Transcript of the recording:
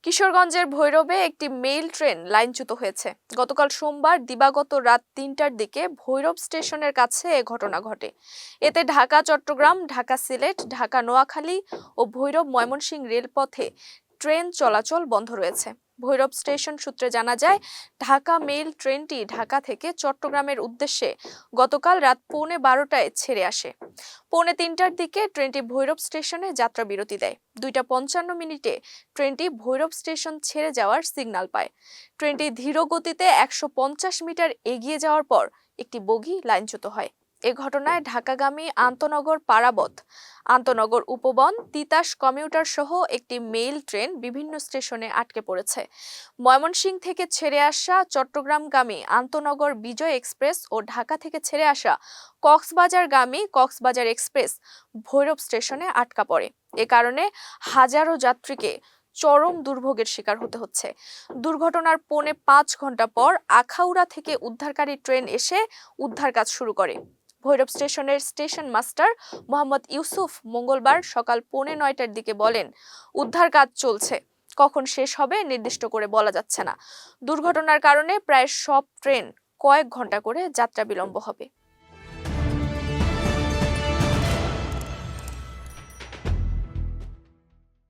কিশোরগঞ্জের ভৈরবে একটি mail train লাইনচ্যুত হয়েছে। গতকাল সোমবার দিবাগত রাত ৩টার দিকে ভৈরব স্টেশনের কাছে এ ঘটনা ঘটে। এতে ঢাকা চট্টগ্রাম, ঢাকা সিলেট, ঢাকা নোয়াখালী ও ভৈরব ময়মনসিংহ রেলপথে ট্রেন চলাচল বন্ধ রয়েছে। ভৈরব স্টেশন সূত্রে জানা যায়, ঢাকা মেইল ট্রেনটি ঢাকা থেকে চট্টগ্রামের উদ্দেশ্যে গতকাল রাত 12:15টায় ছেড়ে আসে। 2:45টার দিকে ট্রেনটি ভৈরব স্টেশনে যাত্রা বিরতি দেয়। 2:55 ট্রেনটি ভৈরব স্টেশন ছেড়ে যাওয়ার সিগন্যাল পায়। ট্রেনটি ধীর গতিতে 150 মিটার এগিয়ে যাওয়ার পর একটি বগি লাইনচ্যুত হয়। এ ঘটনায় ঢাকাগামী আন্তনগর পারাবত, আন্তনগর উপবন, তিতাস কমিউটার সহ একটি মেইল ট্রেন বিভিন্ন স্টেশনে আটকে পড়েছে। ময়মনসিংহ থেকে ছেড়ে আসা চট্টগ্রামগামী আন্তনগর বিজয় এক্সপ্রেস ও ঢাকা থেকে ছেড়ে আসা কক্সবাজারগামী কক্সবাজার এক্সপ্রেস ভৈরব স্টেশনে আটকা পড়ে। এ কারণে হাজারো যাত্রীকে চরম দুর্ভোগের শিকার হতে হচ্ছে। দুর্ঘটনার 4.5 ঘন্টা পর আখাউড়া থেকে উদ্ধারকারী ট্রেন এসে উদ্ধার কাজ শুরু করে। ভৈরব স্টেশনের স্টেশন মাস্টার মোহাম্মদ ইউসুফ মঙ্গলবার সকাল 9:45টার দিকে বলেন, উদ্ধার কাজ চলছে, কখন শেষ হবে নির্দিষ্ট করে বলা যাচ্ছে না। দুর্ঘটনার কারণে প্রায় সব ট্রেন কয়েক ঘন্টা করে যাত্রা বিলম্ব হবে।